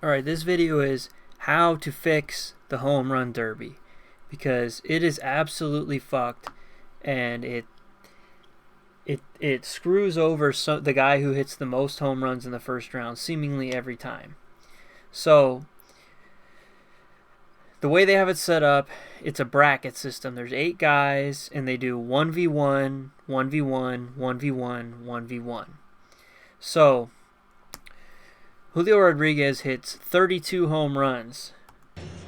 Alright, this video is how to fix the home run derby, because it is absolutely fucked, and it screws over the guy who hits the most home runs in the first round seemingly every time. So the way they have it set up, it's a bracket system. There's 8 guys, and they do 1v1, 1v1, 1v1, 1v1. So Julio Rodriguez hits 32 home runs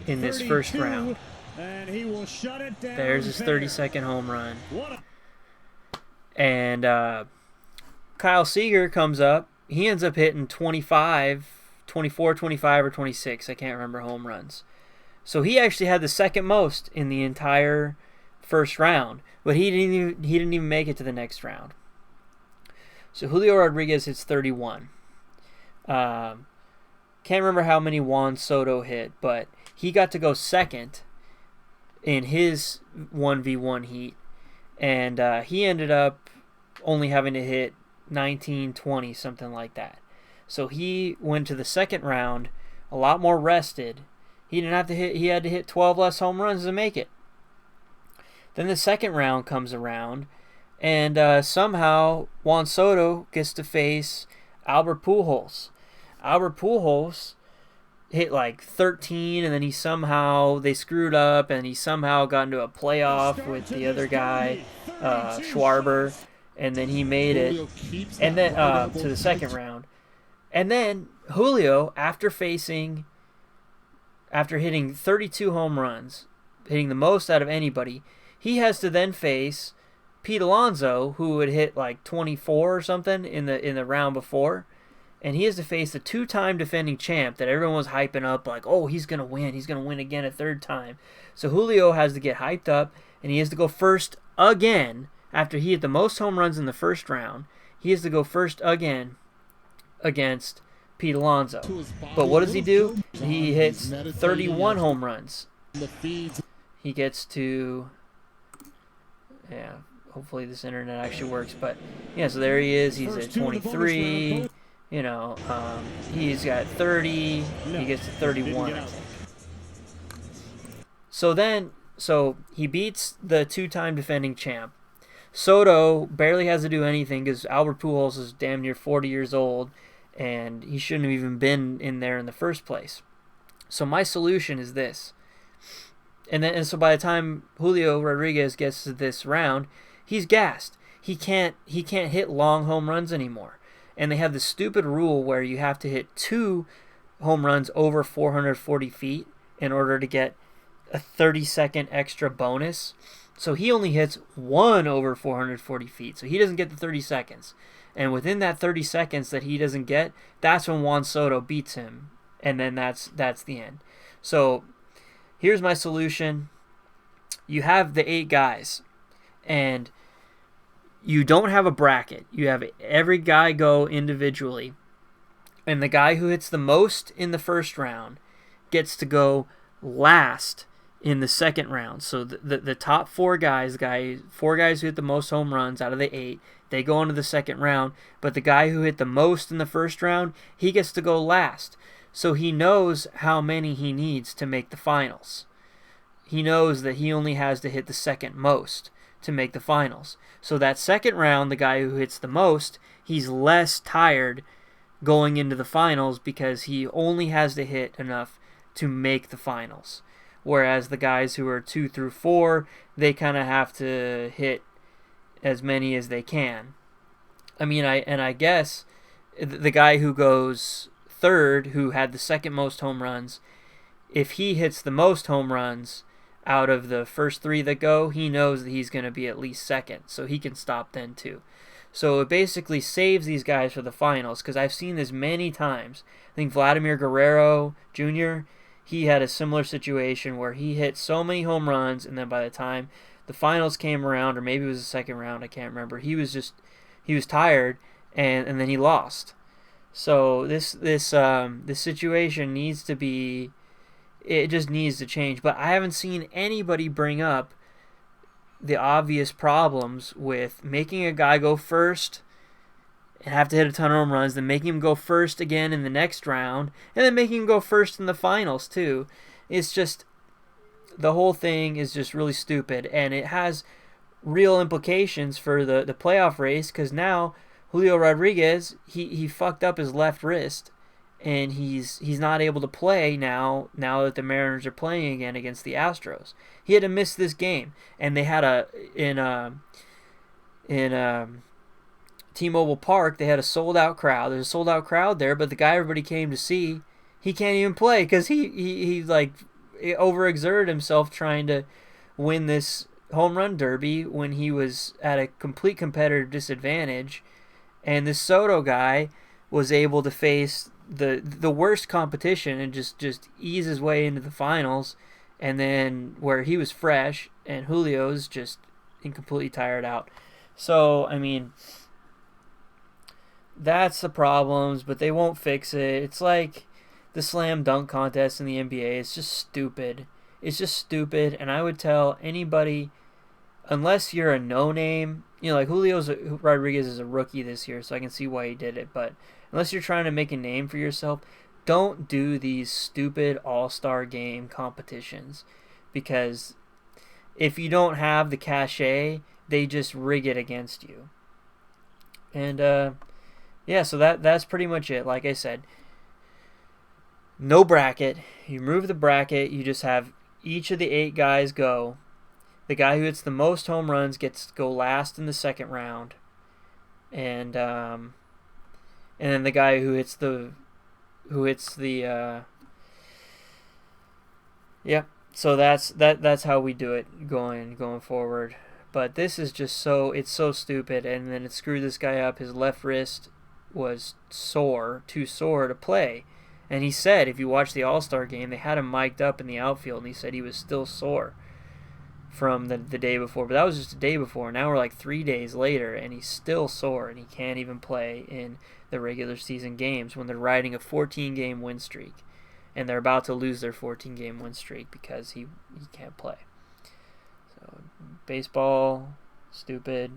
in this first round. And he will shut it down. There's his 32nd home run. And Kyle Seager comes up. He ends up hitting 24, 25, or 26. I can't remember home runs. So he actually had the second most in the entire first round, but he didn't even make it to the next round. So Julio Rodriguez hits 31. Can't remember how many Juan Soto hit, but he got to go second in his 1v1 heat, and he ended up only having to hit 19, 20, something like that. So he went to the second round a lot more rested. He didn't have to hit. He had to hit 12 less home runs to make it. Then the second round comes around, and somehow Juan Soto gets to face Albert Pujols. Albert Pujols hit like 13, and then they screwed up, and he somehow got into a playoff with the other guy, Schwarber, and then he made it, and then to the second round. And then Julio, after hitting 32 home runs, hitting the most out of anybody, he has to then face Pete Alonso, who would hit like 24 or something in the round before. And he has to face the 2-time defending champ that everyone was hyping up like, oh, he's going to win. He's going to win again a third time. So Julio has to get hyped up, and he has to go first again after he hit the most home runs in the first round. He has to go first again against Pete Alonso. But what does he do? He hits 31 home runs. He gets to... Yeah, hopefully this internet actually works. But, yeah, so there he is. He's at 23... You know, he's got 30. He gets to 31, I think. So he beats the 2-time defending champ. Soto barely has to do anything because Albert Pujols is damn near 40 years old, and he shouldn't have even been in there in the first place. So my solution is this. And so by the time Julio Rodriguez gets to this round, he's gassed. He can't hit long home runs anymore. And they have this stupid rule where you have to hit 2 home runs over 440 feet in order to get a 30-second extra bonus. So he only hits 1 over 440 feet. So he doesn't get the 30 seconds. And within that 30 seconds that he doesn't get, that's when Juan Soto beats him. And then that's the end. So here's my solution. You have the 8 guys. And you don't have a bracket. You have every guy go individually. And the guy who hits the most in the first round gets to go last in the second round. So the top 4 guys, 4 guys who hit the most home runs out of the 8, they go into the second round. But the guy who hit the most in the first round, he gets to go last. So he knows how many he needs to make the finals. He knows that he only has to hit the second most to make the finals. So that second round, the guy who hits the most, he's less tired going into the finals because he only has to hit enough to make the finals. Whereas the guys who are 2 through 4, they kind of have to hit as many as they can. I mean, I guess the guy who goes third, who had the second most home runs, if he hits the most home runs out of the first 3 that go, he knows that he's going to be at least second, so he can stop then too. So it basically saves these guys for the finals, because I've seen this many times. I think Vladimir Guerrero Jr., he had a similar situation where he hit so many home runs, and then by the time the finals came around, or maybe it was the second round, I can't remember, he was tired, and then he lost. So this situation needs to be... It just needs to change. But I haven't seen anybody bring up the obvious problems with making a guy go first and have to hit a ton of home runs, then making him go first again in the next round, and then making him go first in the finals too. It's just, the whole thing is just really stupid, and it has real implications for the playoff race, because now Julio Rodriguez, he fucked up his left wrist, and he's not able to play now that the Mariners are playing again against the Astros. He had to miss this game, and they had in T-Mobile Park, they had a sold-out crowd. There's a sold-out crowd there, but the guy everybody came to see, he can't even play because he like overexerted himself trying to win this home run derby when he was at a complete competitive disadvantage. And this Soto guy was able to face the worst competition and just ease his way into the finals. And then where he was fresh and Julio's just completely tired out. So, I mean, that's the problems, but they won't fix it. It's like the slam dunk contest in the NBA. It's just stupid. It's just stupid, and I would tell anybody, unless you're a no-name, like Rodriguez is a rookie this year, so I can see why he did it, but unless you're trying to make a name for yourself, don't do these stupid all-star game competitions, because if you don't have the cachet, they just rig it against you. And yeah, so that's pretty much it. Like I said, no bracket. You remove the bracket, you just have each of the 8 guys go. The guy who hits the most home runs gets to go last in the second round, and then the guy who hits the yeah. So that's how we do it going forward. But this is just it's so stupid, and then it screwed this guy up. His left wrist was too sore to play. And he said, if you watch the All-Star game, they had him mic'd up in the outfield, and he said he was still sore from the day before. But that was just the day before. Now we're like 3 days later, and he's still sore, and he can't even play in the regular season games when they're riding a 14-game win streak. And they're about to lose their 14-game win streak because he can't play. So, baseball, stupid.